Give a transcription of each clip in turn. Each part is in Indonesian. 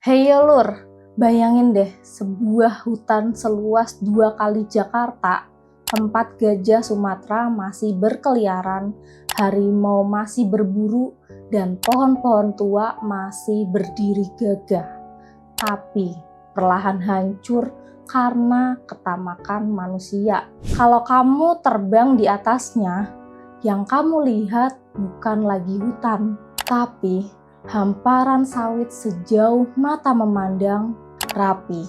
Hey yo lur, bayangin deh sebuah hutan seluas 2 kali Jakarta, tempat gajah Sumatera masih berkeliaran, harimau masih berburu, dan pohon-pohon tua masih berdiri gagah. Tapi perlahan hancur karena ketamakan manusia. Kalau kamu terbang di atasnya, yang kamu lihat bukan lagi hutan, tapi hamparan sawit sejauh mata memandang, rapi,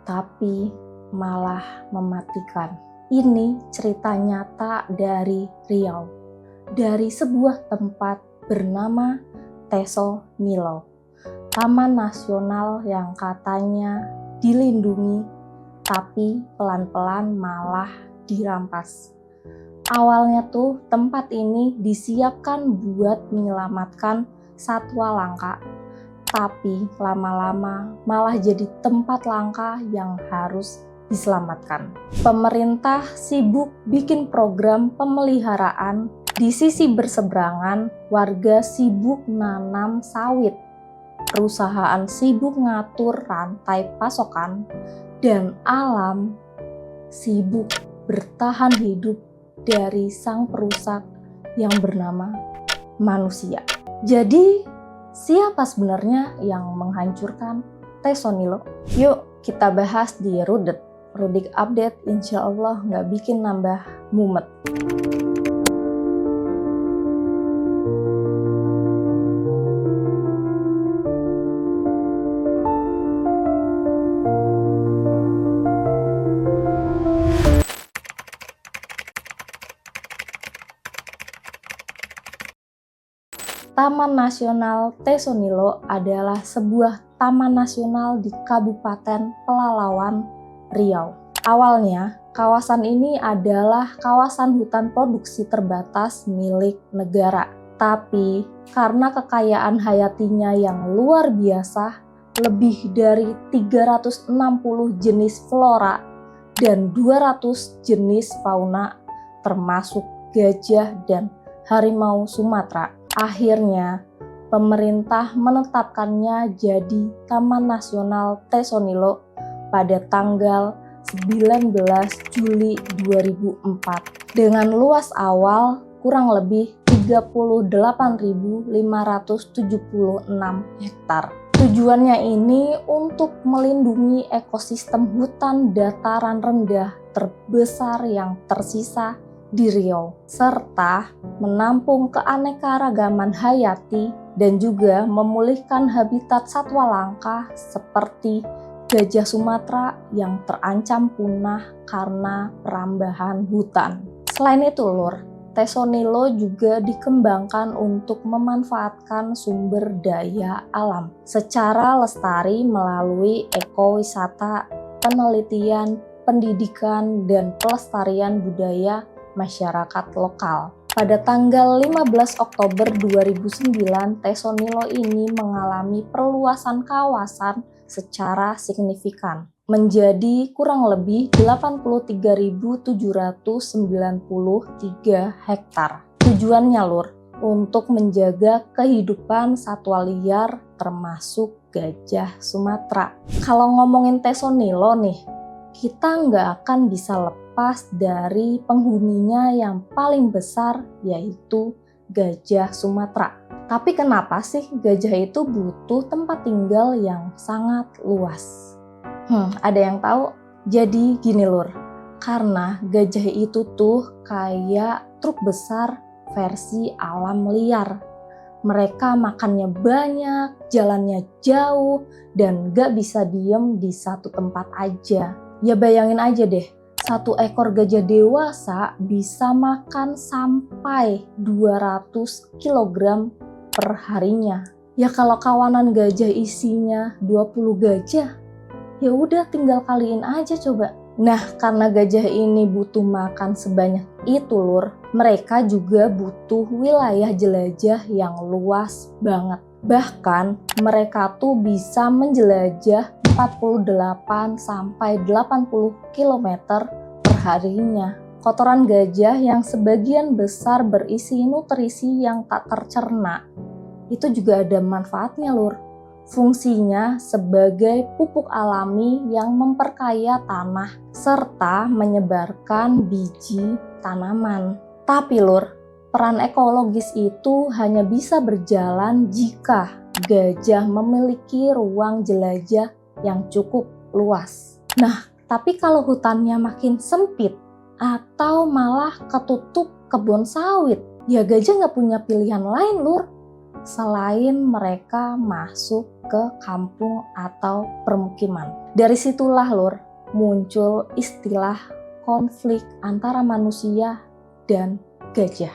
tapi malah mematikan. Ini cerita nyata dari Riau, dari sebuah tempat bernama Teso Nilo, taman nasional yang katanya dilindungi, tapi pelan-pelan malah dirampas. Awalnya tuh tempat ini disiapkan buat menyelamatkan satwa langka, tapi lama-lama malah jadi tempat langka yang harus diselamatkan. Pemerintah sibuk bikin program pemeliharaan, di sisi berseberangan warga sibuk nanam sawit, perusahaan sibuk ngatur rantai pasokan, dan alam sibuk bertahan hidup dari sang perusak yang bernama manusia. Jadi, siapa sebenarnya yang menghancurkan Teso Nilo? Yuk kita bahas di Rudet. Rudik Update insya Allah nggak bikin nambah mumet. Taman Nasional Teso Nilo adalah sebuah taman nasional di Kabupaten Pelalawan, Riau. Awalnya, kawasan ini adalah kawasan hutan produksi terbatas milik negara. Tapi, karena kekayaan hayatinya yang luar biasa, lebih dari 360 jenis flora dan 200 jenis fauna, termasuk gajah dan harimau Sumatera. Akhirnya, pemerintah menetapkannya jadi Taman Nasional Teso Nilo pada tanggal 19 Juli 2004 dengan luas awal kurang lebih 38.576 hektar. Tujuannya ini untuk melindungi ekosistem hutan dataran rendah terbesar yang tersisa di Riau, serta menampung keanekaragaman hayati dan juga memulihkan habitat satwa langka seperti gajah Sumatera yang terancam punah karena perambahan hutan. Selain itu lur, Teso Nilo juga dikembangkan untuk memanfaatkan sumber daya alam secara lestari melalui ekowisata, penelitian, pendidikan, dan pelestarian budaya masyarakat lokal. Pada tanggal 15 Oktober 2009, Teso Nilo ini mengalami perluasan kawasan secara signifikan, menjadi kurang lebih 83.793 hektar. Tujuannya lur, untuk menjaga kehidupan satwa liar termasuk gajah Sumatera. Kalau ngomongin Teso Nilo nih, kita nggak akan bisa lepas dari penghuninya yang paling besar, yaitu gajah Sumatera. Tapi kenapa sih gajah itu butuh tempat tinggal yang sangat luas? Ada yang tahu? Jadi gini lur, karena gajah itu tuh kayak truk besar versi alam liar. Mereka makannya banyak, jalannya jauh, dan gak bisa diem di satu tempat aja. Ya bayangin aja deh, satu ekor gajah dewasa bisa makan sampai 200 kg per harinya. Ya kalau kawanan gajah isinya 20 gajah, ya udah tinggal kaliin aja coba. Nah, karena gajah ini butuh makan sebanyak itu lur, mereka juga butuh wilayah jelajah yang luas banget. Bahkan mereka tuh bisa menjelajah 48 sampai 80 km per harinya. Kotoran gajah yang sebagian besar berisi nutrisi yang tak tercerna, itu juga ada manfaatnya lur. Fungsinya sebagai pupuk alami yang memperkaya tanah serta menyebarkan biji tanaman. Tapi Lur, peran ekologis itu hanya bisa berjalan jika gajah memiliki ruang jelajah yang cukup luas. Nah, tapi kalau hutannya makin sempit atau malah ketutup kebun sawit, ya gajah nggak punya pilihan lain Lur, selain mereka masuk ke kampung atau permukiman. Dari situlah Lur, muncul istilah konflik antara manusia dan gajah.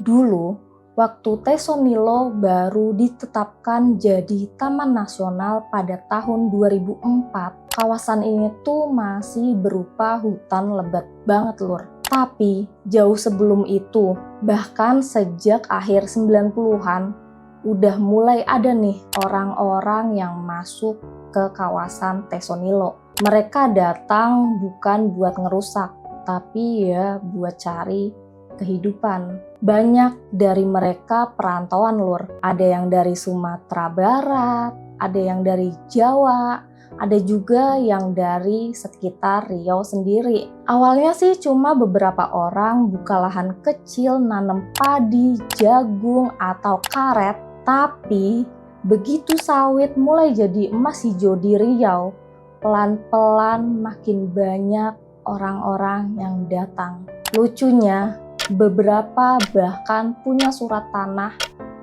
Dulu, waktu Tesonilo baru ditetapkan jadi Taman Nasional pada tahun 2004, kawasan ini tuh masih berupa hutan lebat banget Lur. Tapi jauh sebelum itu, bahkan sejak akhir 90-an, udah mulai ada nih orang-orang yang masuk ke kawasan Tesonilo. Mereka datang bukan buat ngerusak, tapi ya buat cari kehidupan. Banyak dari mereka perantauan Lur. Ada yang dari Sumatera Barat, ada yang dari Jawa, ada juga yang dari sekitar Riau sendiri. Awalnya sih cuma beberapa orang buka lahan kecil nanam padi, jagung, atau karet. Tapi begitu sawit mulai jadi emas hijau di Riau, pelan-pelan makin banyak orang-orang yang datang. Lucunya, beberapa bahkan punya surat tanah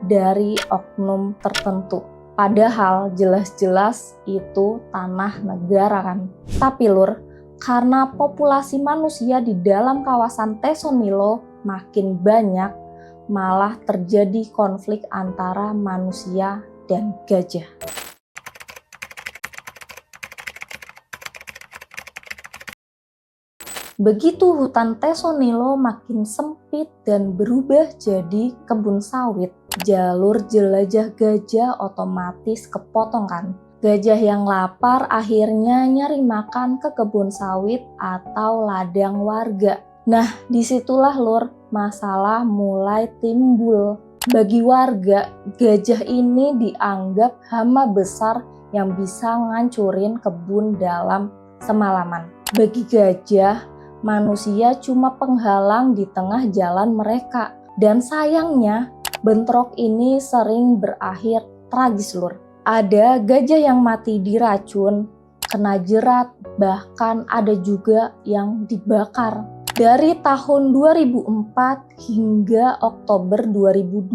dari oknum tertentu. Padahal jelas-jelas itu tanah negara kan. Tapi Lur, karena populasi manusia di dalam kawasan Tesonilo makin banyak, malah terjadi konflik antara manusia dan gajah. Begitu hutan Tesonilo makin sempit dan berubah jadi kebun sawit, jalur jelajah gajah otomatis kepotong kan. Gajah yang lapar akhirnya nyari makan ke kebun sawit atau ladang warga. Nah, disitulah Lur, masalah mulai timbul. Bagi warga, gajah ini dianggap hama besar yang bisa ngancurin kebun dalam semalaman. Bagi gajah, manusia cuma penghalang di tengah jalan mereka. Dan sayangnya, bentrok ini sering berakhir tragis Lur. Ada gajah yang mati diracun, kena jerat, bahkan ada juga yang dibakar. Dari tahun 2004 hingga Oktober 2012,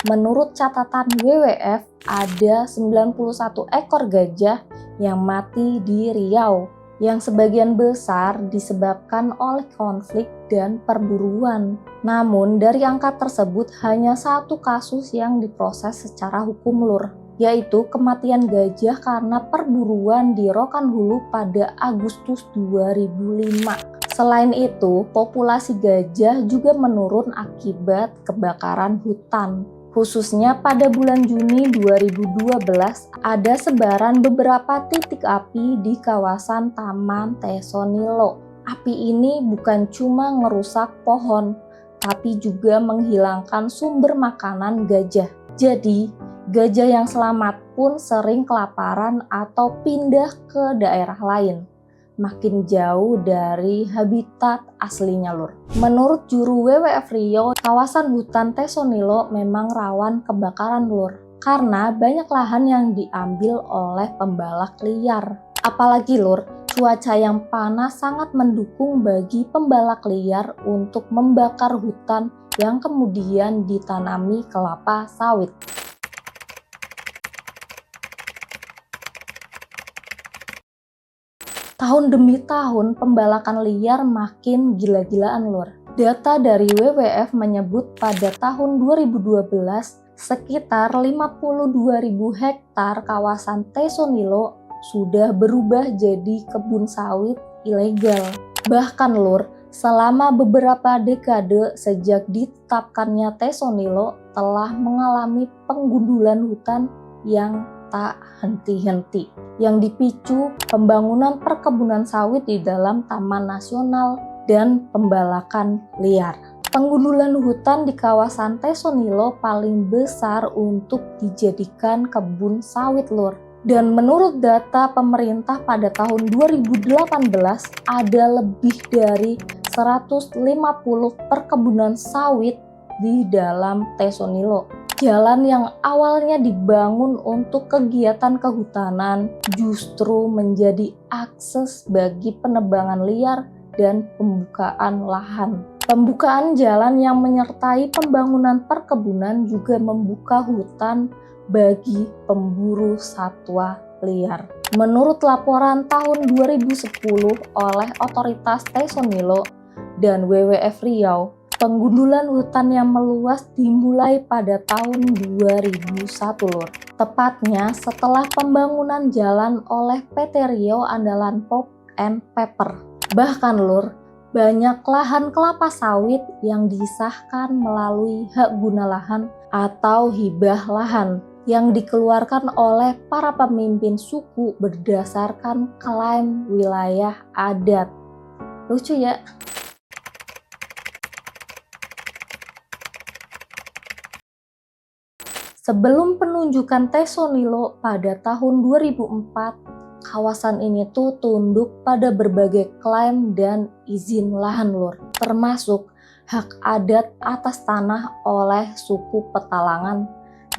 menurut catatan WWF, ada 91 ekor gajah yang mati di Riau, yang sebagian besar disebabkan oleh konflik dan perburuan. Namun dari angka tersebut hanya satu kasus yang diproses secara hukum Lur, yaitu kematian gajah karena perburuan di Rokan Hulu pada Agustus 2005. Selain itu, populasi gajah juga menurun akibat kebakaran hutan. Khususnya pada bulan Juni 2012, ada sebaran beberapa titik api di kawasan Taman Tesonilo. Api ini bukan cuma ngerusak pohon, tapi juga menghilangkan sumber makanan gajah. Jadi, gajah yang selamat pun sering kelaparan atau pindah ke daerah lain, makin jauh dari habitat aslinya Lur. Menurut juru WWF Riau, kawasan hutan Tesonilo memang rawan kebakaran Lur, karena banyak lahan yang diambil oleh pembalak liar. Apalagi Lur, cuaca yang panas sangat mendukung bagi pembalak liar untuk membakar hutan yang kemudian ditanami kelapa sawit. Tahun demi tahun, pembalakan liar makin gila-gilaan Lur. Data dari WWF menyebut pada tahun 2012, sekitar 52.000 hektar kawasan Tesonilo sudah berubah jadi kebun sawit ilegal. Bahkan Lur, selama beberapa dekade sejak ditetapkannya Tesonilo telah mengalami penggundulan hutan yang tak henti-henti, yang dipicu pembangunan perkebunan sawit di dalam Taman Nasional dan pembalakan liar. Penggundulan hutan di kawasan Tesonilo paling besar untuk dijadikan kebun sawit, Lur. Dan menurut data pemerintah pada tahun 2018 ada lebih dari 150 perkebunan sawit di dalam Tesonilo. Jalan yang awalnya dibangun untuk kegiatan kehutanan justru menjadi akses bagi penebangan liar dan pembukaan lahan. Pembukaan jalan yang menyertai pembangunan perkebunan juga membuka hutan bagi pemburu satwa liar. Menurut laporan tahun 2010 oleh Otoritas Tesonilo dan WWF Riau, penggundulan hutan yang meluas dimulai pada tahun 2001, Lur. Tepatnya setelah pembangunan jalan oleh PT Riau Andalan Pulp and Paper. Bahkan, Lur, banyak lahan kelapa sawit yang disahkan melalui hak guna lahan atau hibah lahan yang dikeluarkan oleh para pemimpin suku berdasarkan klaim wilayah adat. Lucu ya? Sebelum penunjukan Tesonilo pada tahun 2004, kawasan ini tuh tunduk pada berbagai klaim dan izin lahan, Lur, termasuk hak adat atas tanah oleh suku Petalangan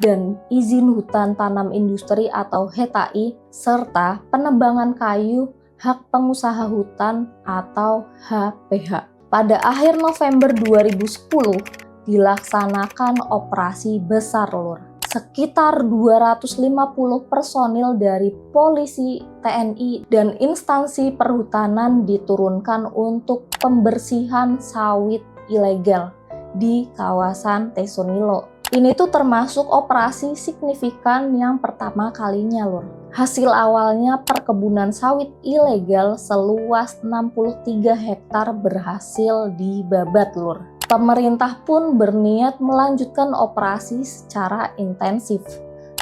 dan izin hutan tanam industri atau HTI, serta penebangan kayu hak pengusaha hutan atau HPH. Pada akhir November 2010 dilaksanakan operasi besar, Lur. Sekitar 250 personil dari polisi, TNI, dan instansi perhutanan diturunkan untuk pembersihan sawit ilegal di kawasan Tesonilo. Ini tuh termasuk operasi signifikan yang pertama kalinya, Lur. Hasil awalnya perkebunan sawit ilegal seluas 63 hektar berhasil dibabat, Lur. Pemerintah pun berniat melanjutkan operasi secara intensif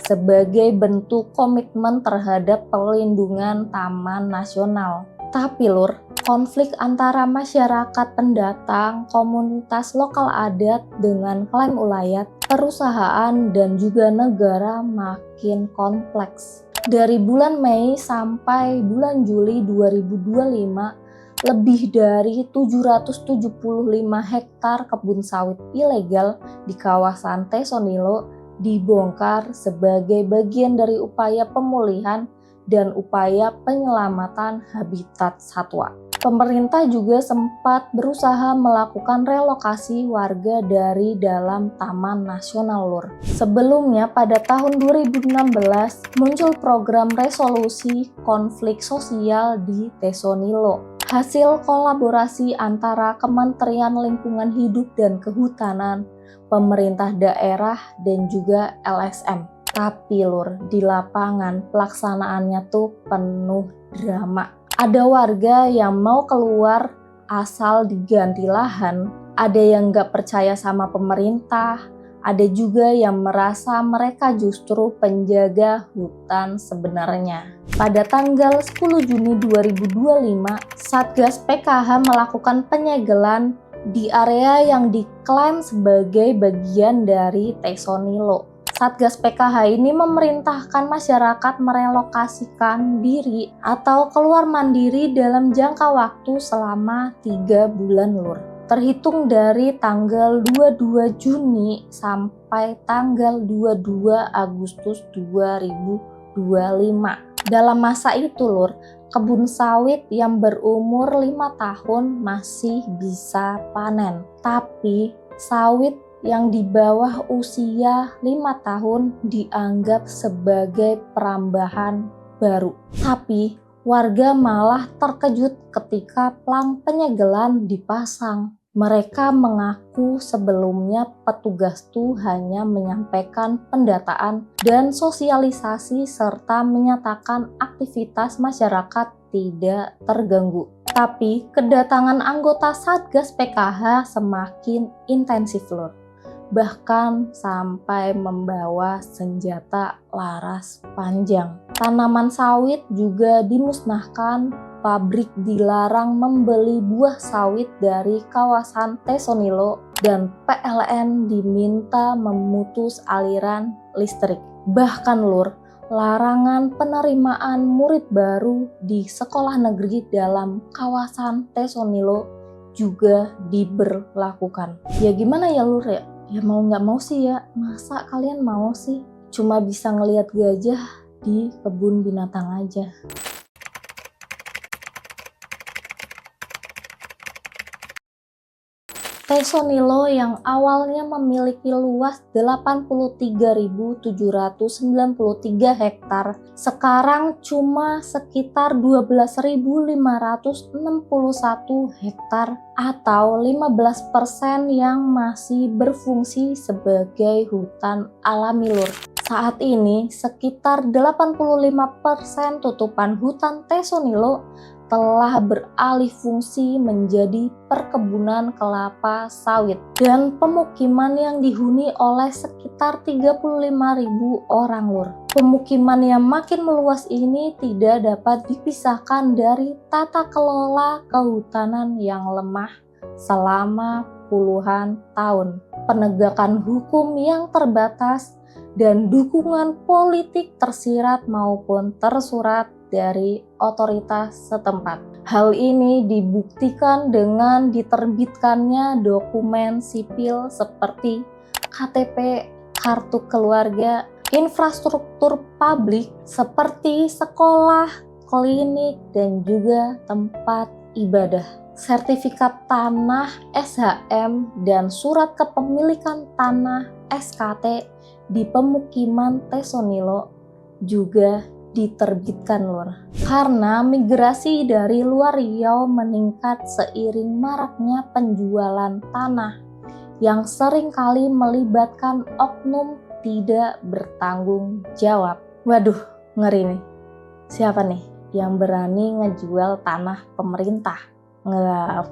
sebagai bentuk komitmen terhadap perlindungan taman nasional. Tapi, Lur, konflik antara masyarakat pendatang, komunitas lokal adat dengan klaim ulayat, perusahaan, dan juga negara makin kompleks. Dari bulan Mei sampai bulan Juli 2025, lebih dari 775 hektar kebun sawit ilegal di kawasan Tesonilo dibongkar sebagai bagian dari upaya pemulihan dan upaya penyelamatan habitat satwa. Pemerintah juga sempat berusaha melakukan relokasi warga dari dalam Taman Nasional, Lur. Sebelumnya pada tahun 2016 muncul program resolusi konflik sosial di Tesonilo. Hasil kolaborasi antara Kementerian Lingkungan Hidup dan Kehutanan, pemerintah daerah, dan juga LSM. Tapi, Lur, di lapangan pelaksanaannya tuh penuh drama. Ada warga yang mau keluar asal diganti lahan, ada yang nggak percaya sama pemerintah, ada juga yang merasa mereka justru penjaga hutan sebenarnya. Pada tanggal 10 Juni 2025, Satgas PKH melakukan penyegelan di area yang diklaim sebagai bagian dari Tesonilo. Satgas PKH ini memerintahkan masyarakat merelokasikan diri atau keluar mandiri dalam jangka waktu selama 3 bulan, Lur. Terhitung dari tanggal 22 Juni sampai tanggal 22 Agustus 2025. Dalam masa itu, Lur, kebun sawit yang berumur 5 tahun masih bisa panen. Tapi sawit yang di bawah usia 5 tahun dianggap sebagai perambahan baru. Tapi warga malah terkejut ketika plang penyegelan dipasang. Mereka mengaku sebelumnya petugas tuh hanya menyampaikan pendataan dan sosialisasi serta menyatakan aktivitas masyarakat tidak terganggu. Tapi kedatangan anggota Satgas PKH semakin intensif, Lur. Bahkan sampai membawa senjata laras panjang. Tanaman sawit juga dimusnahkan, pabrik dilarang membeli buah sawit dari kawasan Tesonilo, dan PLN diminta memutus aliran listrik. Bahkan Lur, larangan penerimaan murid baru di sekolah negeri dalam kawasan Tesonilo juga diberlakukan. Ya gimana ya Lur ya? Ya mau nggak mau sih ya, masa kalian mau sih cuma bisa ngelihat gajah di kebun binatang aja. Tesonilo yang awalnya memiliki luas 83.793 hektar, sekarang cuma sekitar 12.561 hektar atau 15% yang masih berfungsi sebagai hutan alami Lur. Saat ini sekitar 85% tutupan hutan Tesonilo telah beralih fungsi menjadi perkebunan kelapa sawit dan pemukiman yang dihuni oleh sekitar 35.000 orang Lur. Pemukiman yang makin meluas ini tidak dapat dipisahkan dari tata kelola kehutanan yang lemah selama puluhan tahun, penegakan hukum yang terbatas, dan dukungan politik tersirat maupun tersurat dari otoritas setempat. Hal ini dibuktikan dengan diterbitkannya dokumen sipil seperti KTP, kartu keluarga, infrastruktur publik seperti sekolah, klinik, dan juga tempat ibadah, sertifikat tanah SHM, dan surat kepemilikan tanah SKT di pemukiman Tesonilo juga diterbitkan Lur. Karena migrasi dari luar Riau meningkat seiring maraknya penjualan tanah yang seringkali melibatkan oknum tidak bertanggung jawab. Waduh, ngeri nih. Siapa nih yang berani ngejual tanah pemerintah? Nggak.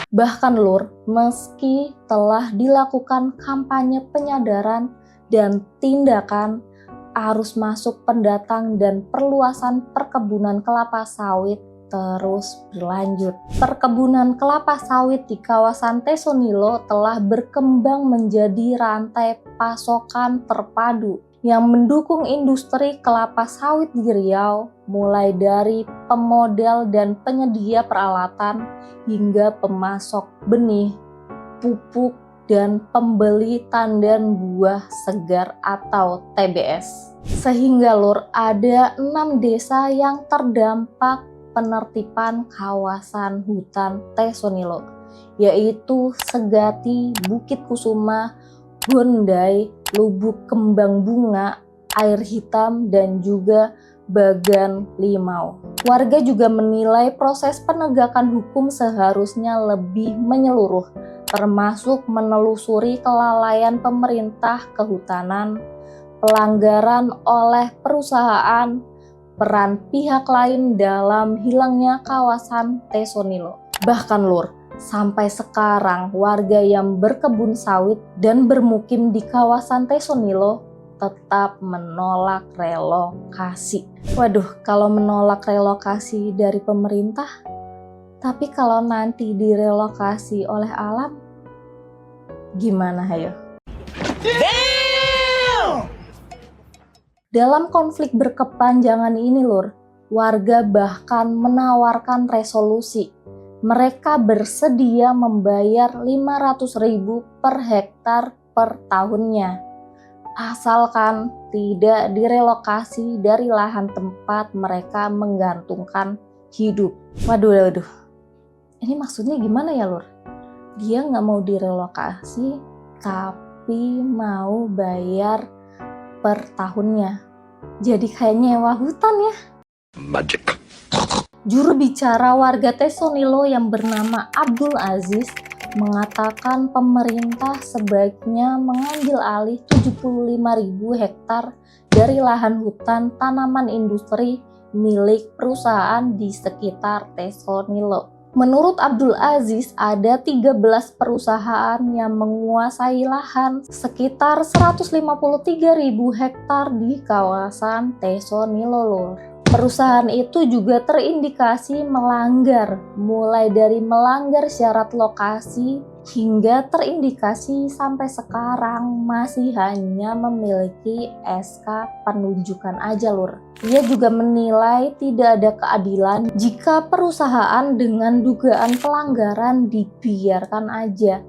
Bahkan Lur, meski telah dilakukan kampanye penyadaran dan tindakan arus masuk pendatang dan perluasan perkebunan kelapa sawit terus berlanjut. Perkebunan kelapa sawit di kawasan Tesonilo telah berkembang menjadi rantai pasokan terpadu yang mendukung industri kelapa sawit di Riau, mulai dari pemodel dan penyedia peralatan hingga pemasok benih, pupuk, dan pembeli tandan buah segar atau TBS. Sehingga Lur, ada 6 desa yang terdampak penertiban kawasan hutan Tesonilo, yaitu Segati, Bukit Kusuma, Bondai, Lubuk Kembang Bunga, Air Hitam, dan juga Bagan Limau. Warga juga menilai proses penegakan hukum seharusnya lebih menyeluruh, termasuk menelusuri kelalaian pemerintah kehutanan, pelanggaran oleh perusahaan, peran pihak lain dalam hilangnya kawasan Tesonilo. Bahkan Lur, sampai sekarang warga yang berkebun sawit dan bermukim di kawasan Tesonilo tetap menolak relokasi. Waduh, kalau menolak relokasi dari pemerintah, tapi kalau nanti direlokasi oleh alam, gimana hayo? Dalam konflik berkepanjangan ini Lur, warga bahkan menawarkan resolusi. Mereka bersedia membayar 500.000 per hektar per tahunnya, asalkan tidak direlokasi dari lahan tempat mereka menggantungkan hidup. Waduh. Ini maksudnya gimana ya Lur? Dia nggak mau direlokasi, tapi mau bayar per tahunnya. Jadi kayak nyewa hutan ya. Magic. Juru bicara warga Tesonilo yang bernama Abdul Aziz mengatakan pemerintah sebaiknya mengambil alih 75.000 hektar dari lahan hutan tanaman industri milik perusahaan di sekitar Tesonilo. Menurut Abdul Aziz, ada 13 perusahaan yang menguasai lahan sekitar 153.000 hektar di kawasan Tesonilo Lur. Perusahaan itu juga terindikasi melanggar, mulai dari melanggar syarat lokasi hingga terindikasi sampai sekarang masih hanya memiliki SK penunjukan aja lur. Ia juga menilai tidak ada keadilan jika perusahaan dengan dugaan pelanggaran dibiarkan aja.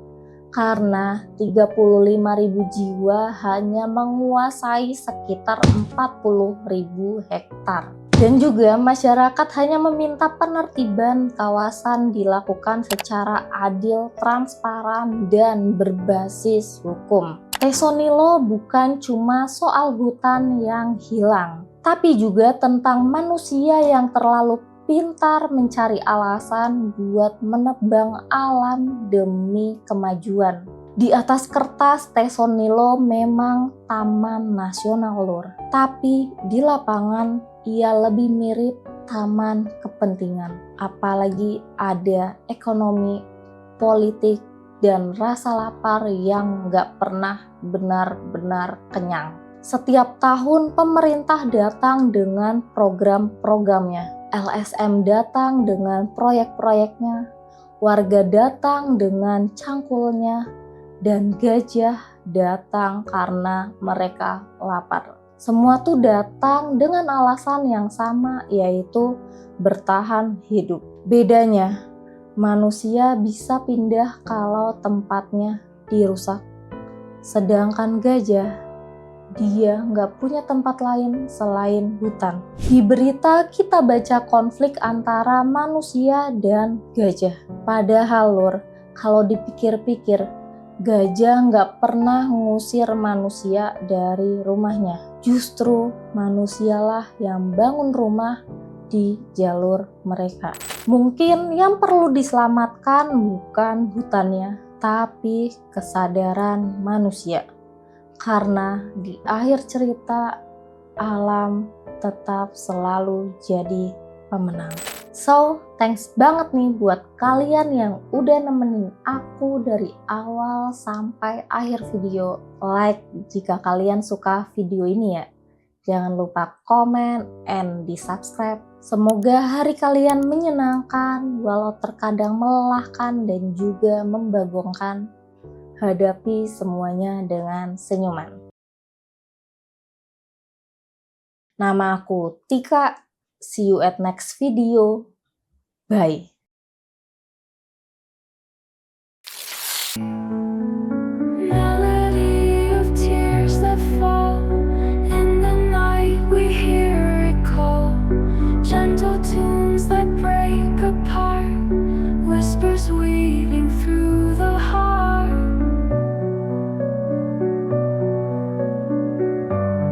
Karena 35.000 jiwa hanya menguasai sekitar 40.000 hektar. Dan juga masyarakat hanya meminta penertiban kawasan dilakukan secara adil, transparan, dan berbasis hukum. Tesonilo bukan cuma soal hutan yang hilang, tapi juga tentang manusia yang terlalu pintar mencari alasan buat menebang alam demi kemajuan. Di atas kertas, Tesonilo memang taman nasional lur, tapi di lapangan ia lebih mirip taman kepentingan. Apalagi ada ekonomi, politik, dan rasa lapar yang gak pernah benar-benar kenyang. Setiap tahun pemerintah datang dengan program-programnya, LSM datang dengan proyek-proyeknya, warga datang dengan cangkulnya, dan gajah datang karena mereka lapar. Semua tuh datang dengan alasan yang sama, yaitu bertahan hidup. Bedanya, manusia bisa pindah kalau tempatnya dirusak. Sedangkan gajah, dia nggak punya tempat lain selain hutan. Di berita kita baca konflik antara manusia dan gajah. Padahal lur, kalau dipikir-pikir, gajah nggak pernah mengusir manusia dari rumahnya. Justru manusialah yang bangun rumah di jalur mereka. Mungkin yang perlu diselamatkan bukan hutannya, tapi kesadaran manusia. Karena di akhir cerita, alam tetap selalu jadi pemenang. So, thanks banget nih buat kalian yang udah nemenin aku dari awal sampai akhir video. Like jika kalian suka video ini ya. Jangan lupa komen and di subscribe. Semoga hari kalian menyenangkan walau terkadang melelahkan dan juga membagongkan. Hadapi semuanya dengan senyuman. Nama aku Tika. See you at next video. Bye.